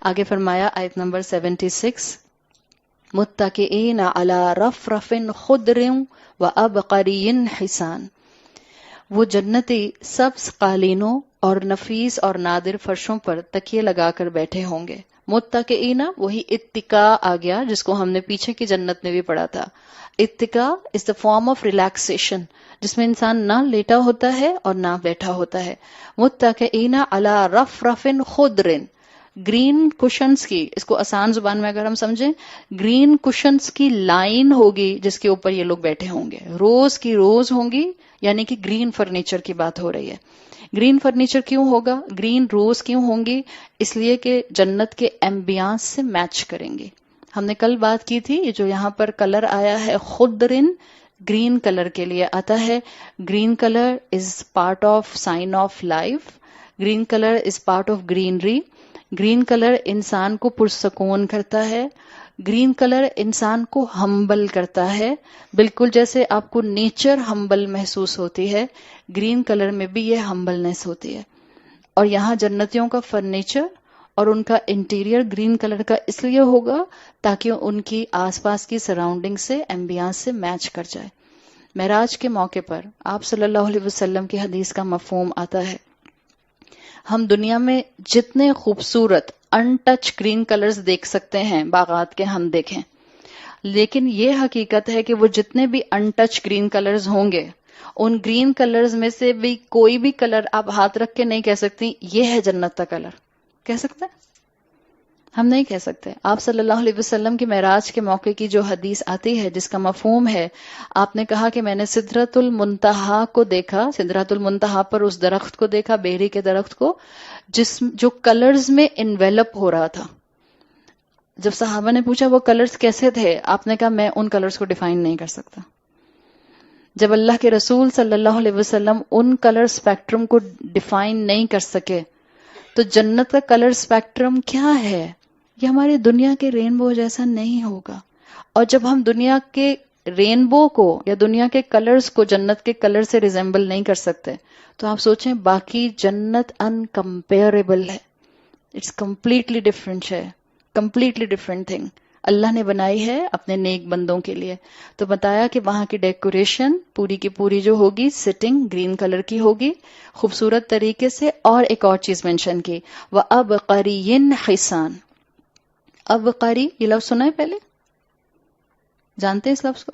آگے فرمایا آیت نمبر 76، متکئین علی رفرف خضر وابقری حسان، وہ جنتی سبز قالینوں اور نفیس اور نادر فرشوں پر تکیے لگا کر بیٹھے ہوں گے۔ متکئین وہی اتکا آ گیا جس کو ہم نے پیچھے کی جنت میں بھی پڑھا تھا۔ اتکا از دا فارم آف ریلیکسیشن، جس میں انسان نہ لیٹا ہوتا ہے اور نہ بیٹھا ہوتا ہے۔ متکئین علی رفرف خضر، گرین کشنز کی، اس کو آسان زبان میں اگر ہم سمجھیں، گرین کشنز کی لائن ہوگی جس کے اوپر یہ لوگ بیٹھے ہوں گے، روز کی روز ہوں گی، یعنی کہ گرین فرنیچر کی بات ہو رہی ہے۔ گرین فرنیچر کیوں ہوگا، گرین روز کیوں ہوں گی؟ اس لیے کہ جنت کے ایمبیانس سے میچ کریں گی۔ ہم نے کل بات کی تھی، یہ جو یہاں پر کلر آیا ہے خضرن، گرین کلر کے لیے آتا ہے۔ Green colour is part of sine of life, green colour is part of greenery, green colour انسان کو پرسکون کرتا ہے، گرین کلر انسان کو ہمبل کرتا ہے، بالکل جیسے آپ کو نیچر ہمبل محسوس ہوتی ہے، گرین کلر میں بھی یہ ہمبلنس ہوتی ہے۔ اور یہاں جنتیوں کا فرنیچر اور ان کا انٹیریئر گرین کلر کا اس لیے ہوگا تاکہ ان کی آس پاس کی سراؤنڈنگ سے، ایمبیانس سے میچ کر جائے۔ معراج کے موقع پر آپ صلی اللہ علیہ وسلم کی حدیث کا مفہوم آتا ہے، ہم دنیا میں جتنے خوبصورت ان ٹچ گرین کلرز دیکھ سکتے ہیں باغات کے ہم دیکھیں، لیکن یہ حقیقت ہے کہ وہ جتنے بھی ان ٹچ گرین کلرز ہوں گے، ان گرین کلرز میں سے بھی کوئی بھی کلر آپ ہاتھ رکھ کے نہیں کہہ سکتی یہ ہے جنت کا کلر۔ کہہ سکتے ہیں؟ ہم نہیں کہہ سکتے۔ آپ صلی اللہ علیہ وسلم کی معراج کے موقع کی جو حدیث آتی ہے جس کا مفہوم ہے، آپ نے کہا کہ میں نے سدرۃ المنتہا کو دیکھا، سدرۃ المنتہا پر اس درخت کو دیکھا، بیری کے درخت کو، جو کلرز میں انویلپ ہو رہا تھا۔ جب صحابہ نے پوچھا وہ کلرز کیسے تھے، آپ نے کہا میں ان کلرز کو ڈیفائن نہیں کر سکتا۔ جب اللہ کے رسول صلی اللہ علیہ وسلم ان کلر اسپیکٹرم کو ڈیفائن نہیں کر سکے تو جنت کا کلر اسپیکٹرم کیا ہے؟ یہ ہماری دنیا کے رینبو جیسا نہیں ہوگا۔ اور جب ہم دنیا کے رینبو کو یا دنیا کے کلرز کو جنت کے کلر سے ریزمبل نہیں کر سکتے تو آپ سوچیں باقی جنت انکمپیریبل ہے، اٹس کمپلیٹلی ڈفرینٹ ہے، کمپلیٹلی ڈفرینٹ تھنگ اللہ نے بنائی ہے اپنے نیک بندوں کے لیے۔ تو بتایا کہ وہاں کی ڈیکوریشن پوری کی پوری جو ہوگی سٹنگ گرین کلر کی ہوگی خوبصورت طریقے سے، اور ایک اور چیز مینشن کی، وَأَبْقَرِيٍّ حِسَانٍ۔ ابقری یہ لفظ سنا ہے پہلے؟ جانتے ہیں اس لفظ کو؟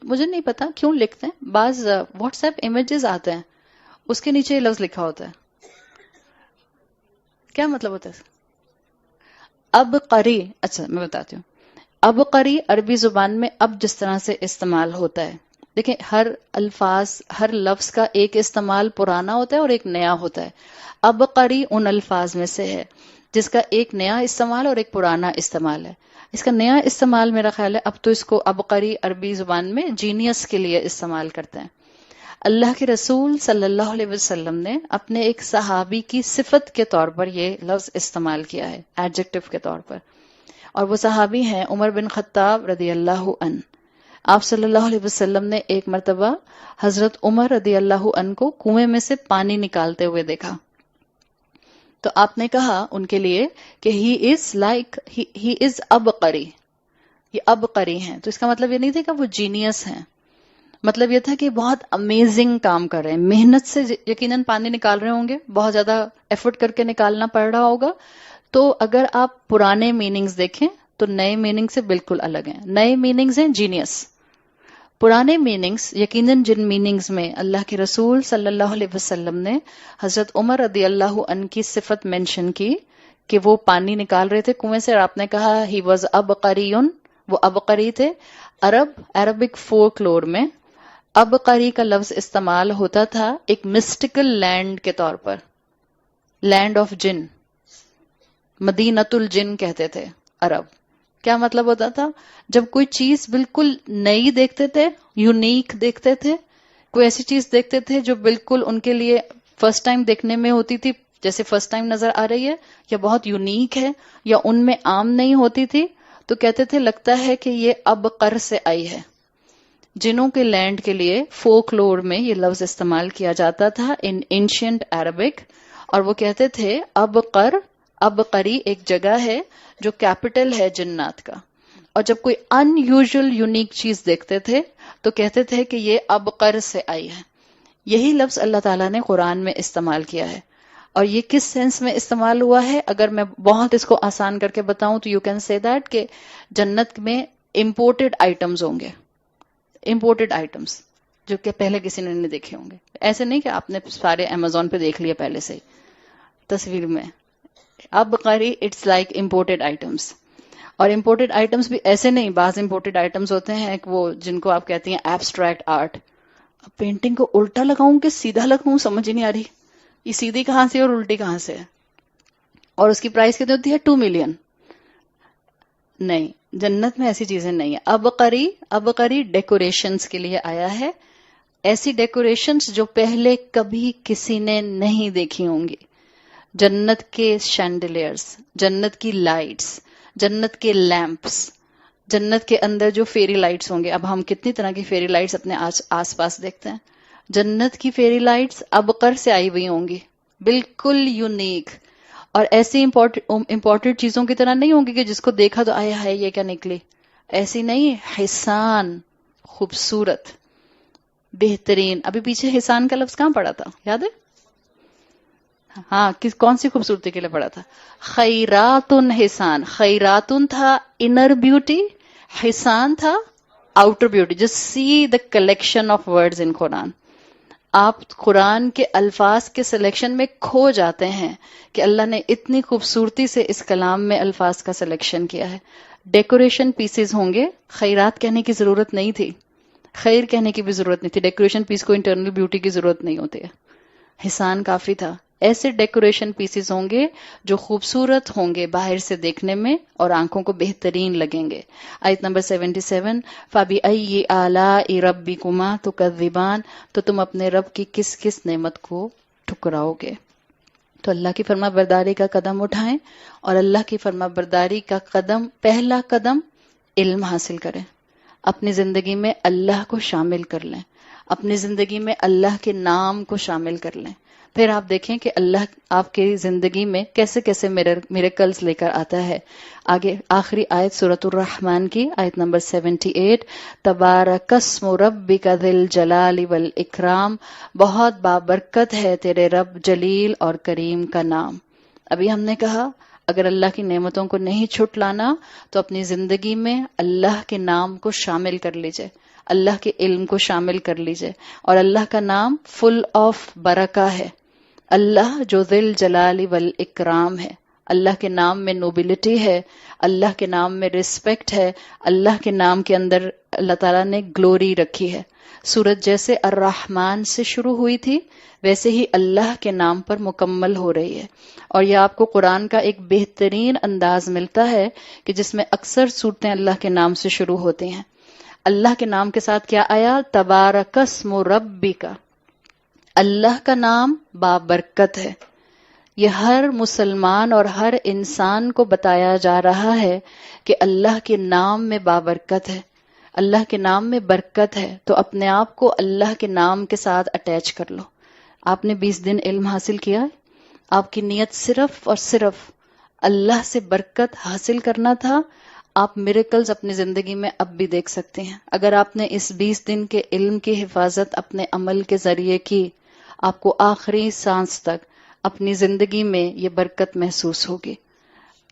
مجھے نہیں پتا کیوں لکھتے ہیں، بعض واٹس ایپ امیجز آتے ہیں اس کے نیچے یہ لفظ لکھا ہوتا ہے، کیا مطلب ہوتا ہے؟ ابقری، اچھا میں بتاتی ہوں۔ ابقری عربی زبان میں اب جس طرح سے استعمال ہوتا ہے، دیکھیں ہر الفاظ، ہر لفظ کا ایک استعمال پرانا ہوتا ہے اور ایک نیا ہوتا ہے۔ ابقری ان الفاظ میں سے ہے جس کا ایک نیا استعمال اور ایک پرانا استعمال ہے۔ اس کا نیا استعمال میرا خیال ہے اب تو اس کو ابقری عربی زبان میں جینیس کے لیے استعمال کرتے ہیں۔ اللہ کے رسول صلی اللہ علیہ وسلم نے اپنے ایک صحابی کی صفت کے طور پر یہ لفظ استعمال کیا ہے، ایڈجیکٹو کے طور پر، اور وہ صحابی ہیں عمر بن خطاب رضی اللہ عنہ۔ آپ صلی اللہ علیہ وسلم نے ایک مرتبہ حضرت عمر رضی اللہ عنہ کو کنویں میں سے پانی نکالتے ہوئے دیکھا، تو آپ نے کہا ان کے لیے کہ ہی از ابقری، یہ ابقری ہیں۔ تو اس کا مطلب یہ نہیں تھا کہ وہ جینیس ہیں، مطلب یہ تھا کہ بہت امیزنگ کام کر رہے ہیں، محنت سے یقیناً پانی نکال رہے ہوں گے، بہت زیادہ ایفرٹ کر کے نکالنا پڑ رہا ہوگا۔ تو اگر آپ پرانے میننگز دیکھیں تو نئے میننگ سے بالکل الگ ہیں۔ نئے میننگز ہیں جینیس، پرانے میننگز یقیناً جن میننگز میں اللہ کے رسول صلی اللہ علیہ وسلم نے حضرت عمر رضی اللہ عنہ کی صفت مینشن کی کہ وہ پانی نکال رہے تھے کنویں سے، اور آپ نے کہا ہی واز ابقریون، وہ ابقری تھے۔ عربک فولکلور میں ابقری کا لفظ استعمال ہوتا تھا ایک مسٹیکل لینڈ کے طور پر، لینڈ آف جن، مدینۃ الجن کہتے تھے عرب۔ کیا مطلب ہوتا تھا؟ جب کوئی چیز بالکل نئی دیکھتے تھے، یونیک دیکھتے تھے، کوئی ایسی چیز دیکھتے تھے جو بالکل ان کے لیے فرسٹ ٹائم دیکھنے میں ہوتی تھی، جیسے فرسٹ ٹائم نظر آ رہی ہے، یا بہت یونیک ہے، یا ان میں عام نہیں ہوتی تھی، تو کہتے تھے لگتا ہے کہ یہ ابقر سے آئی ہے۔ جنوں کے لینڈ کے لیے فولکلور میں یہ لفظ استعمال کیا جاتا تھا ان اینشینٹ عربک، اور وہ کہتے تھے ابقری ایک جگہ ہے جو کیپٹل ہے جنات کا، اور جب کوئی ان یوزول یونیک چیز دیکھتے تھے تو کہتے تھے کہ یہ ابقر سے آئی ہے. یہی لفظ اللہ تعالیٰ نے قرآن میں استعمال کیا ہے. اور یہ کس سینس میں استعمال ہوا ہے؟ اگر میں بہت اس کو آسان کر کے بتاؤں تو یو کین سے دیٹ کہ جنت میں امپورٹڈ آئٹمز ہوں گے، امپورٹڈ آئٹمز جو کہ پہلے کسی نے نہیں دیکھے ہوں گے. ایسے نہیں کہ آپ نے سارے امیزون پہ دیکھ لیا پہلے سے ہی تصویر میں. اب قری اٹس لائک امپورٹڈ آئٹمس. اور امپورٹڈ آئٹمس بھی ایسے نہیں، بعض امپورٹڈ آئٹمس ہوتے ہیں وہ جن کو آپ کہتی ہیں ایبسٹریکٹ آرٹ. اب پینٹنگ کو الٹا لگاؤں کہ سیدھا لگاؤں سمجھ ہی نہیں آ رہی، یہ سیدھی کہاں سے اور الٹی کہاں سے ہے. اور اس کی پرائس کتنی ہوتی ہے؟ 2 ملین. نہیں، جنت میں ایسی چیزیں نہیں ہیں. ابقری ڈیکوریشنز کے لیے آیا ہے، ایسی ڈیکوریشنز جو پہلے کبھی کسی نے نہیں دیکھی ہوں گی. جنت کے شینڈلیئرز، جنت کی لائٹس، جنت کے لیمپس، جنت کے اندر جو فیری لائٹس ہوں گے. اب ہم کتنی طرح کی فیری لائٹس اپنے آس پاس دیکھتے ہیں. جنت کی فیری لائٹس ابقر سے آئی ہوئی ہوں گی، بالکل یونیک. اور ایسی امپورٹڈ چیزوں کی طرح نہیں ہوں گی کہ جس کو دیکھا تو آیا ہے یہ کیا نکلی. ایسی نہیں، حسان، خوبصورت، بہترین. ابھی پیچھے حسان کا لفظ کہاں پڑا تھا، یاد ہے؟ ہاں، کون سی خوبصورتی کے لیے پڑا تھا؟ خیراتن حسان. خیراتن تھا انر بیوٹی، حسان تھا outer beauty. Just see the collection of words in قرآن. آپ قرآن کے الفاظ کے سلیکشن میں کھو جاتے ہیں کہ اللہ نے اتنی خوبصورتی سے اس کلام میں الفاظ کا سلیکشن کیا ہے. ڈیکوریشن پیسز ہوں گے، خیرات کہنے کی ضرورت نہیں تھی، خیر کہنے کی بھی ضرورت نہیں تھی. ڈیکوریشن پیس کو انٹرنل بیوٹی کی ضرورت نہیں ہوتی ہے، حسان کافی تھا. ایسے ڈیکوریشن پیسز ہوں گے جو خوبصورت ہوں گے باہر سے دیکھنے میں اور آنکھوں کو بہترین لگیں گے. آیت نمبر 77، فَبِأَيِّ آلَاءِ رَبِّكُمَا تُكَذِّبَانِ، تو تم اپنے رب کی کس کس نعمت کو ٹھکراؤ گے. تو اللہ کی فرما برداری کا قدم اٹھائیں، اور اللہ کی فرما برداری کا قدم، پہلا قدم علم حاصل کریں. اپنی زندگی میں اللہ کو شامل کر لیں، اپنی زندگی میں اللہ کے نام کو شامل کر لیں. پھر آپ دیکھیں کہ اللہ آپ کی زندگی میں کیسے کیسے میریکلز لے کر آتا ہے. آگے آخری آیت سورۃ الرحمن کی آیت نمبر 78، تبارک اسم ربک ذی الجلال والاکرام، بہت بابرکت ہے تیرے رب جلیل اور کریم کا نام. ابھی ہم نے کہا اگر اللہ کی نعمتوں کو نہیں چھٹ لانا تو اپنی زندگی میں اللہ کے نام کو شامل کر لیجئے، اللہ کے علم کو شامل کر لیجئے. اور اللہ کا نام فل آف برکہ ہے، اللہ جو ذل جلال والاکرام ہے. اللہ کے نام میں نوبلٹی ہے، اللہ کے نام میں رسپیکٹ ہے، اللہ کے نام کے اندر اللہ تعالیٰ نے گلوری رکھی ہے. سورت جیسے الرحمن سے شروع ہوئی تھی ویسے ہی اللہ کے نام پر مکمل ہو رہی ہے. اور یہ آپ کو قرآن کا ایک بہترین انداز ملتا ہے کہ جس میں اکثر صورتیں اللہ کے نام سے شروع ہوتی ہیں. اللہ کے نام کے ساتھ کیا آیا؟ تبارک اسم ربک. اللہ کا نام بابرکت ہے. یہ ہر مسلمان اور ہر انسان کو بتایا جا رہا ہے کہ اللہ کے نام میں بابرکت ہے، اللہ کے نام میں برکت ہے. تو اپنے آپ کو اللہ کے نام کے ساتھ اٹیچ کر لو. آپ نے 20 دن علم حاصل کیا ہے، آپ کی نیت صرف اور صرف اللہ سے برکت حاصل کرنا تھا. آپ میریکلز اپنی زندگی میں اب بھی دیکھ سکتے ہیں. اگر آپ نے اس 20 دن کے علم کی حفاظت اپنے عمل کے ذریعے کی، آپ کو آخری سانس تک اپنی زندگی میں یہ برکت محسوس ہوگی.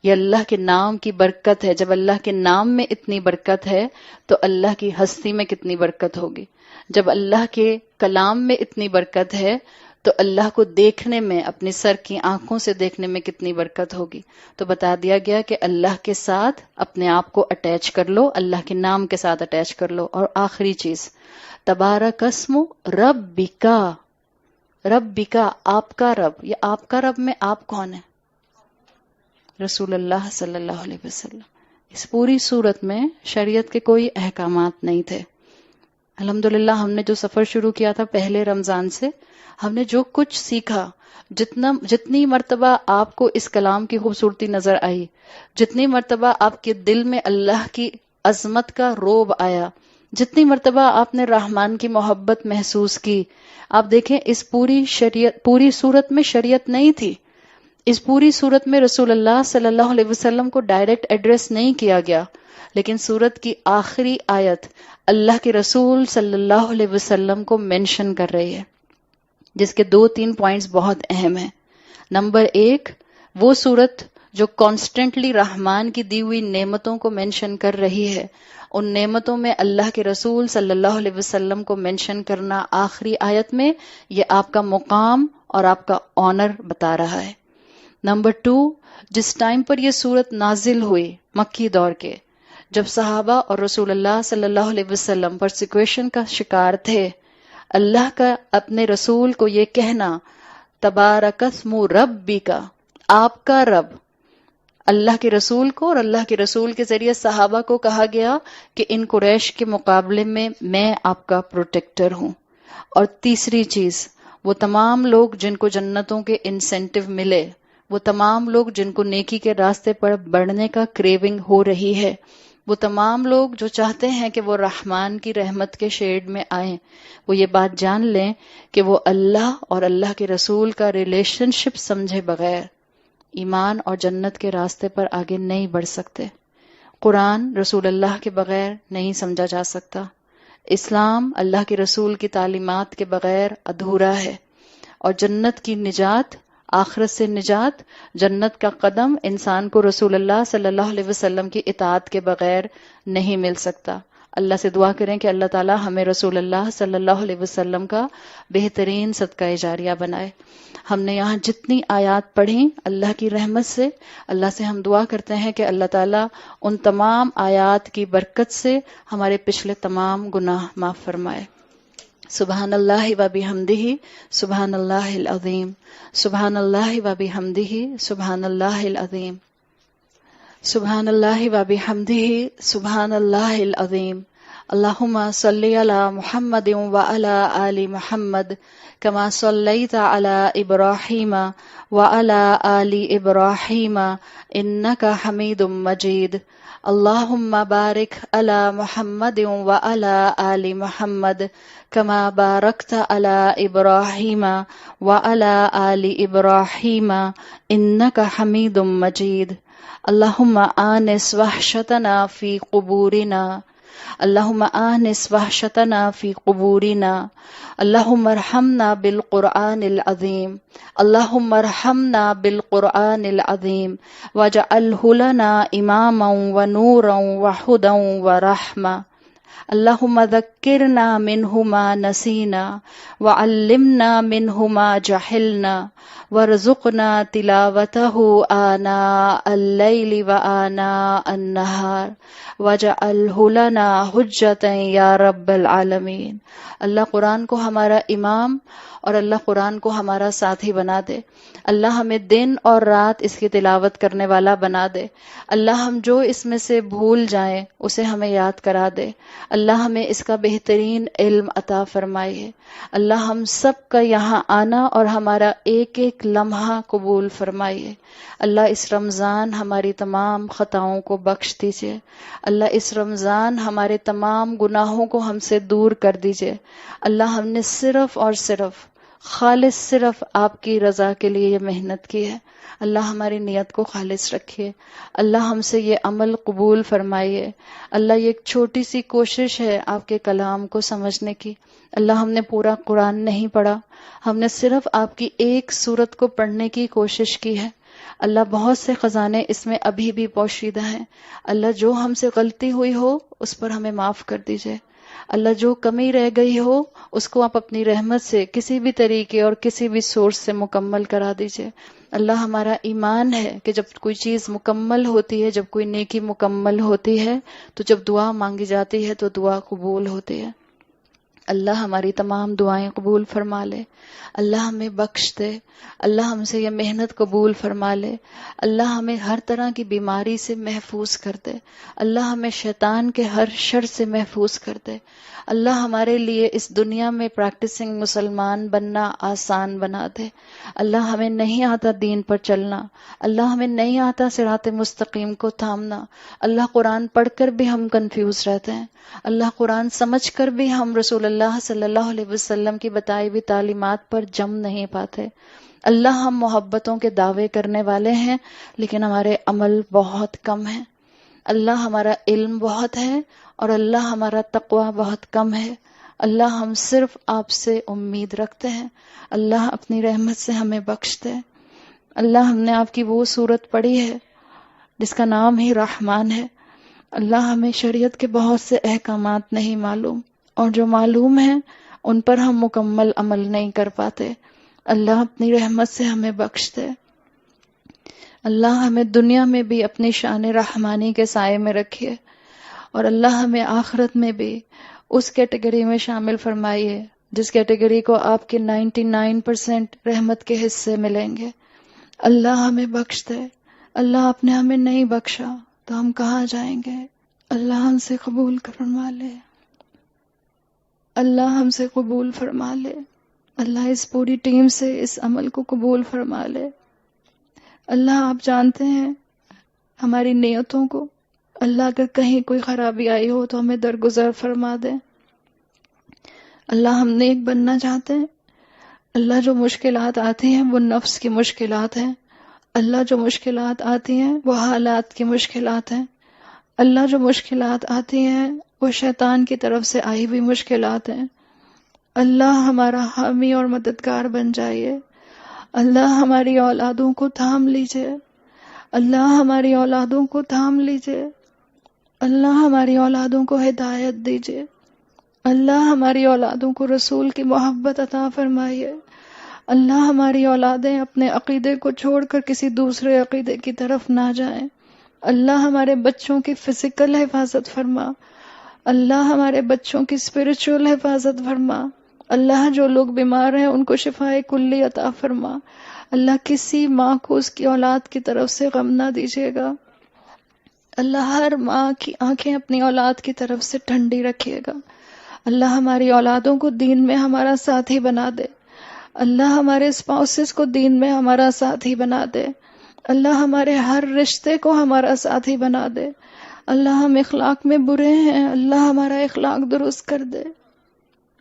یہ اللہ کے نام کی برکت ہے. جب اللہ کے نام میں اتنی برکت ہے تو اللہ کی ہستی میں کتنی برکت ہوگی. جب اللہ کے کلام میں اتنی برکت ہے تو اللہ کو دیکھنے میں، اپنی سر کی آنکھوں سے دیکھنے میں کتنی برکت ہوگی. تو بتا دیا گیا کہ اللہ کے ساتھ اپنے آپ کو اٹیچ کر لو، اللہ کے نام کے ساتھ اٹیچ کر لو. اور آخری چیز، تبارک اسم ربکا. ربکا، آپ کا رب. یہ آپ کا رب میں آپ کون ہے؟ رسول اللہ صلی اللہ علیہ وسلم. اس پوری صورت میں شریعت کے کوئی احکامات نہیں تھے. الحمدللہ ہم نے جو سفر شروع کیا تھا پہلے رمضان سے، ہم نے جو کچھ سیکھا، جتنی مرتبہ آپ کو اس کلام کی خوبصورتی نظر آئی، جتنی مرتبہ آپ کے دل میں اللہ کی عظمت کا روب آیا، جتنی مرتبہ آپ نے رحمان کی محبت محسوس کی، آپ دیکھیں اس پوری صورت میں شریعت نہیں تھی، اس پوری صورت میں رسول اللہ صلی اللہ علیہ وسلم کو ڈائریکٹ ایڈریس نہیں کیا گیا، لیکن صورت کی آخری آیت اللہ کے رسول صلی اللہ علیہ وسلم کو مینشن کر رہی ہے، جس کے 2-3 پوائنٹس بہت اہم ہیں۔ نمبر 1، وہ صورت جو کانسٹنٹلی رحمان کی دی ہوئی نعمتوں کو مینشن کر رہی ہے، ان نعمتوں میں اللہ کے رسول صلی اللہ علیہ وسلم کو مینشن کرنا آخری آیت میں، یہ آپ کا مقام اور آپ کا آنر بتا رہا ہے۔ نمبر 2، جس ٹائم پر یہ صورت نازل ہوئی مکی دور کے، جب صحابہ اور رسول اللہ صلی اللہ علیہ وسلم پرسیکیوشن کا شکار تھے، اللہ کا اپنے رسول کو یہ کہنا تبارک اسم ربک، آپ کا رب، اللہ کے رسول کو اور اللہ کے رسول کے ذریعے صحابہ کو کہا گیا کہ ان قریش کے مقابلے میں آپ کا پروٹیکٹر ہوں۔ اور تیسری چیز، وہ تمام لوگ جن کو جنتوں کے انسینٹیو ملے، وہ تمام لوگ جن کو نیکی کے راستے پر بڑھنے کا کریونگ ہو رہی ہے، وہ تمام لوگ جو چاہتے ہیں کہ وہ رحمان کی رحمت کے شیڈ میں آئیں، وہ یہ بات جان لیں کہ وہ اللہ اور اللہ کے رسول کا ریلیشن شپ سمجھے بغیر ایمان اور جنت کے راستے پر آگے نہیں بڑھ سکتے۔ قرآن رسول اللہ کے بغیر نہیں سمجھا جا سکتا، اسلام اللہ کے رسول کی تعلیمات کے بغیر ادھورا ہے، اور جنت کی نجات، آخرت سے نجات، جنت کا قدم انسان کو رسول اللہ صلی اللہ علیہ وسلم کی اطاعت کے بغیر نہیں مل سکتا۔ اللہ سے دعا کریں کہ اللہ تعالی ہمیں رسول اللہ صلی اللہ علیہ وسلم کا بہترین صدقہ جاریہ بنائے۔ ہم نے یہاں جتنی آیات پڑھیں اللہ کی رحمت سے، اللہ سے ہم دعا کرتے ہیں کہ اللہ تعالیٰ ان تمام آیات کی برکت سے ہمارے پچھلے تمام گناہ معاف فرمائے۔ سبحان اللہ و بحمدہ سبحان اللہ العظیم، سبحان اللہ و بحمدہ سبحان اللہ العظیم، سبحان اللہ و بحمدہ سبحان اللہ العظیم۔ اللہم صلی علی محمد وعلی آل محمد کما صلیت علی ابراہیم وعلی آل ابراہیم انک حمید مجید۔ اللہم بارک علی محمد وعلی آل محمد کما بارکت علی ابراہیم وعلی آل ابراہیم انک حمید مجید۔ اللہم آنس وحشتنا فی قبورنا، اللہم آنس وحشتنا فی قبورنا، اللہم ارحمنا بالقرآن العظیم، اللہم ارحمنا بالقرآن العظیم واجعلہ لنا اماما ونورا وہدی ورحمہ۔ اللہم ذکرنا منہ ما نسینا وعلمنا منہ ما جہلنا وارزقنا تلاوتہ آناء اللیل وآناء النہار واجعلہ لنا حجتا یا رب العالمین۔ اللہ قرآن کو ہمارا امام اور اللہ قرآن کو ہمارا ساتھی بنا دے۔ اللہ ہمیں دن اور رات اس کی تلاوت کرنے والا بنا دے۔ اللہ ہم جو اس میں سے بھول جائیں اسے ہمیں یاد کرا دے۔ اللہ ہمیں اس کا بہترین علم عطا فرمائے۔ اللہ ہم سب کا یہاں آنا اور ہمارا ایک ایک لمحہ قبول فرمائیے۔ اللہ اس رمضان ہماری تمام خطاؤں کو بخش دیجیے۔ اللہ اس رمضان ہمارے تمام گناہوں کو ہم سے دور کر دیجیے۔ اللہ ہم نے صرف اور صرف خالص صرف آپ کی رضا کے لیے یہ محنت کی ہے۔ اللہ ہماری نیت کو خالص رکھیے۔ اللہ ہم سے یہ عمل قبول فرمائیے۔ اللہ یہ ایک چھوٹی سی کوشش ہے آپ کے کلام کو سمجھنے کی۔ اللہ ہم نے پورا قرآن نہیں پڑھا، ہم نے صرف آپ کی ایک سورت کو پڑھنے کی کوشش کی ہے۔ اللہ بہت سے خزانے اس میں ابھی بھی پوشیدہ ہیں۔ اللہ جو ہم سے غلطی ہوئی ہو اس پر ہمیں معاف کر دیجیے۔ اللہ جو کمی رہ گئی ہو اس کو آپ اپنی رحمت سے کسی بھی طریقے اور کسی بھی سورس سے مکمل کرا دیجیے۔ اللہ ہمارا ایمان ہے کہ جب کوئی چیز مکمل ہوتی ہے، جب کوئی نیکی مکمل ہوتی ہے تو جب دعا مانگی جاتی ہے تو دعا قبول ہوتی ہے۔ اللہ ہماری تمام دعائیں قبول فرما لے۔ اللہ ہمیں بخش دے۔ اللہ ہم سے یہ محنت قبول فرما لے۔ اللہ ہمیں ہر طرح کی بیماری سے محفوظ کر دے۔ اللہ ہمیں شیطان کے ہر شر سے محفوظ کر دے۔ اللہ ہمارے لیے اس دنیا میں پریکٹسنگ مسلمان بننا آسان بنا دے۔ اللہ ہمیں نہیں آتا دین پر چلنا، اللہ ہمیں نہیں آتا صراط مستقیم کو تھامنا، اللہ قرآن پڑھ کر بھی ہم کنفیوز رہتے ہیں، اللہ قرآن سمجھ کر بھی ہم رسول اللہ صلی اللہ علیہ وسلم کی بتائی ہوئی تعلیمات پر جم نہیں پاتے۔ اللہ ہم محبتوں کے دعوے کرنے والے ہیں لیکن ہمارے عمل بہت کم ہیں۔ اللہ ہمارا علم بہت ہے اور اللہ ہمارا تقوی بہت کم ہے۔ اللہ ہم صرف آپ سے امید رکھتے ہیں، اللہ اپنی رحمت سے ہمیں بخش دے۔ اللہ ہم نے آپ کی وہ سورت پڑھی ہے جس کا نام ہی رحمان ہے، اللہ ہمیں شریعت کے بہت سے احکامات نہیں معلوم، اور جو معلوم ہیں ان پر ہم مکمل عمل نہیں کر پاتے، اللہ اپنی رحمت سے ہمیں بخش دے۔ اللہ ہمیں دنیا میں بھی اپنی شان رحمانی کے سائے میں رکھیے، اور اللہ ہمیں آخرت میں بھی اس کیٹیگری میں شامل فرمائیے جس کیٹیگری کو آپ کے 99% رحمت کے حصے ملیں گے۔ اللہ ہمیں بخش دے، اللہ آپ نے ہمیں نہیں بخشا تو ہم کہاں جائیں گے؟ اللہ ہم سے قبول فرما لے، اللہ ہم سے قبول فرما لے، اللہ اس پوری ٹیم سے اس عمل کو قبول فرما لے۔ اللہ آپ جانتے ہیں ہماری نیتوں کو، اللہ اگر کہیں کوئی خرابی آئی ہو تو ہمیں درگزر فرما دے۔ اللہ ہم نیک بننا چاہتے ہیں، اللہ جو مشکلات آتی ہیں وہ نفس کی مشکلات ہیں، اللہ جو مشکلات آتی ہیں وہ حالات کی مشکلات ہیں، اللہ جو مشکلات آتی ہیں وہ شیطان کی طرف سے آئی ہوئی مشکلات ہیں۔ اللہ ہمارا حامی اور مددگار بن جائیے، اللہ ہماری اولادوں کو تھام لیجئے، اللہ ہماری اولادوں کو تھام لیجئے، اللہ ہماری اولادوں کو ہدایت دیجئے، اللہ ہماری اولادوں کو رسول کی محبت عطا فرمائیے، اللہ ہماری اولادیں اپنے عقیدے کو چھوڑ کر کسی دوسرے عقیدے کی طرف نہ جائیں، اللہ ہمارے بچوں کی فزیکل حفاظت فرما، اللہ ہمارے بچوں کی اسپرچول حفاظت فرما، اللہ جو لوگ بیمار ہیں ان کو شفائے کلی عطا فرما، اللہ کسی ماں کو اس کی اولاد کی طرف سے غم نہ دیجیے گا، اللہ ہر ماں کی آنکھیں اپنی اولاد کی طرف سے ٹھنڈی رکھیے گا، اللہ ہماری اولادوں کو دین میں ہمارا ساتھی بنا دے، اللہ ہمارے اسپاؤسز کو دین میں ہمارا ساتھی بنا دے، اللہ ہمارے ہر رشتے کو ہمارا ساتھی بنا دے، اللہ ہم اخلاق میں برے ہیں، اللہ ہمارا اخلاق درست کر دے،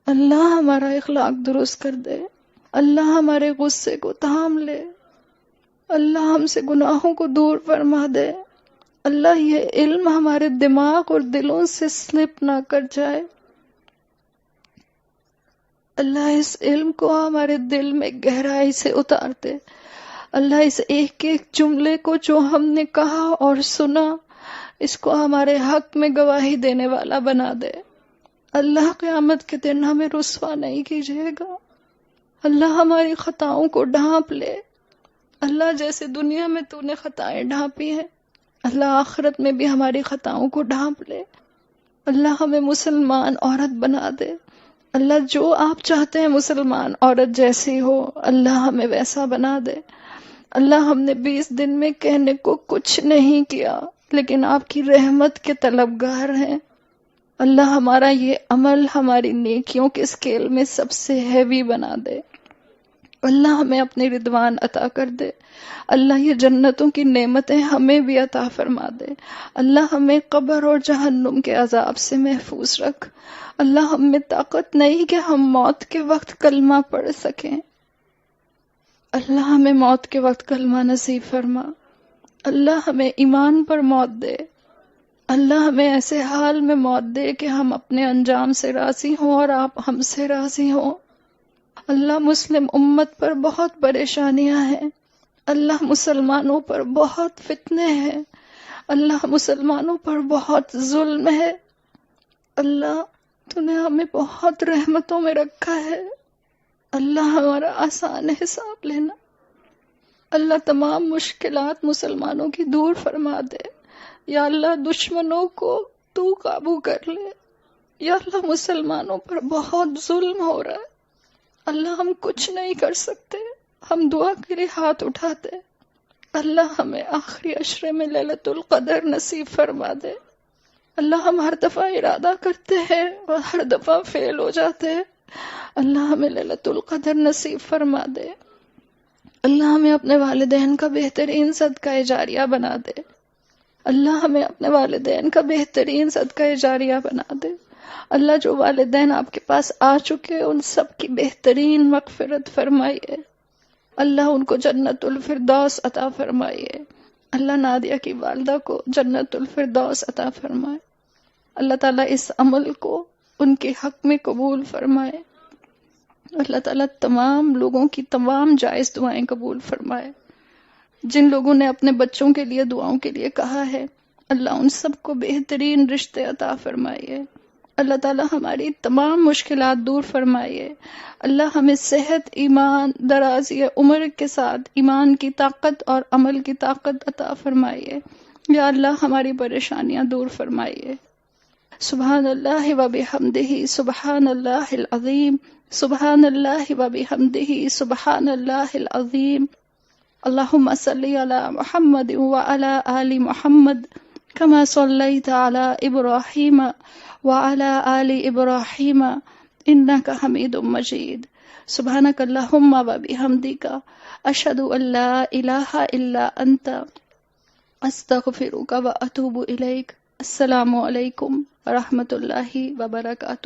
اللہ ہمارا اخلاق درست کر دے، اللہ ہمارے غصے کو تھام لے، اللہ ہم سے گناہوں کو دور فرما دے، اللہ یہ علم ہمارے دماغ اور دلوں سے سلپ نہ کر جائے، اللہ اس علم کو ہمارے دل میں گہرائی سے اتار دے، اللہ اس ایک ایک جملے کو جو ہم نے کہا اور سنا اس کو ہمارے حق میں گواہی دینے والا بنا دے، اللہ قیامت کے دن ہمیں رسوا نہیں کیجیے گا، اللہ ہماری خطاؤں کو ڈھانپ لے، اللہ جیسے دنیا میں تو نے خطائیں ڈھانپی ہیں اللہ آخرت میں بھی ہماری خطاؤں کو ڈھانپ لے، اللہ ہمیں مسلمان عورت بنا دے، اللہ جو آپ چاہتے ہیں مسلمان عورت جیسی ہو اللہ ہمیں ویسا بنا دے، اللہ ہم نے 20 دن میں کہنے کو کچھ نہیں کیا لیکن آپ کی رحمت کے طلبگار ہیں، اللہ ہمارا یہ عمل ہماری نیکیوں کے اسکیل میں سب سے ہیوی بنا دے، اللہ ہمیں اپنی رضوان عطا کر دے، اللہ یہ جنتوں کی نعمتیں ہمیں بھی عطا فرما دے، اللہ ہمیں قبر اور جہنم کے عذاب سے محفوظ رکھ، اللہ ہم میں طاقت نہیں کہ ہم موت کے وقت کلمہ پڑھ سکیں، اللہ ہمیں موت کے وقت کلمہ نصیب فرما، اللہ ہمیں ایمان پر موت دے، اللہ ہمیں ایسے حال میں موت دے کہ ہم اپنے انجام سے راضی ہوں اور آپ ہم سے راضی ہوں، اللہ مسلم امت پر بہت پریشانیاں ہیں، اللہ مسلمانوں پر بہت فتنے ہیں، اللہ مسلمانوں پر بہت ظلم ہے، اللہ تو نے ہمیں بہت رحمتوں میں رکھا ہے، اللہ ہمارا آسان حساب لینا، اللہ تمام مشکلات مسلمانوں کی دور فرما دے، یا اللہ دشمنوں کو تو قابو کر لے، یا اللہ مسلمانوں پر بہت ظلم ہو رہا ہے، اللہ ہم کچھ نہیں کر سکتے، ہم دعا کے لیے ہاتھ اٹھاتے، اللہ ہمیں آخری عشرے میں لیلۃ القدر نصیب فرما دے، اللہ ہم ہر دفعہ ارادہ کرتے ہیں اور ہر دفعہ فیل ہو جاتے ہیں. اللہ ہمیں لیلۃ القدر نصیب فرما دے. اللہ ہمیں اپنے والدین کا بہترین صدقہ جاریہ بنا دے. اللہ ہمیں اپنے والدین کا بہترین صدقہ جاریہ بنا دے. اللہ جو والدین آپ کے پاس آ چکے ان سب کی بہترین مغفرت فرمائیے. اللہ ان کو جنت الفردوس عطا فرمائیے. اللہ نادیہ کی والدہ کو جنت الفردوس عطا فرمائے. اللہ تعالیٰ اس عمل کو ان کے حق میں قبول فرمائے. اللہ تعالیٰ تمام لوگوں کی تمام جائز دعائیں قبول فرمائے. جن لوگوں نے اپنے بچوں کے لیے دعاؤں کے لیے کہا ہے اللہ ان سب کو بہترین رشتے عطا فرمائیے. اللہ تعالیٰ ہماری تمام مشکلات دور فرمائیے. اللہ ہمیں صحت، ایمان، درازی عمر کے ساتھ ایمان کی طاقت اور عمل کی طاقت عطا فرمائیے. یا اللہ ہماری پریشانیاں دور فرمائیے. سبحان اللہ و بحمدہ سبحان اللہ العظیم. سبحان اللہ و بحمدہ سبحان اللہ العظیم. اللہم صلی علی محمد وعلی آل محمد کما صلیت علی ابراہیم وعلی آل ابراہیم انک حمید مجید. سبحانک اللہم و بحمدک اشہد ان لا الہ الا انت استغفرک و اتوب الیک. السلام علیکم ورحمۃ اللہ وبرکاتہ.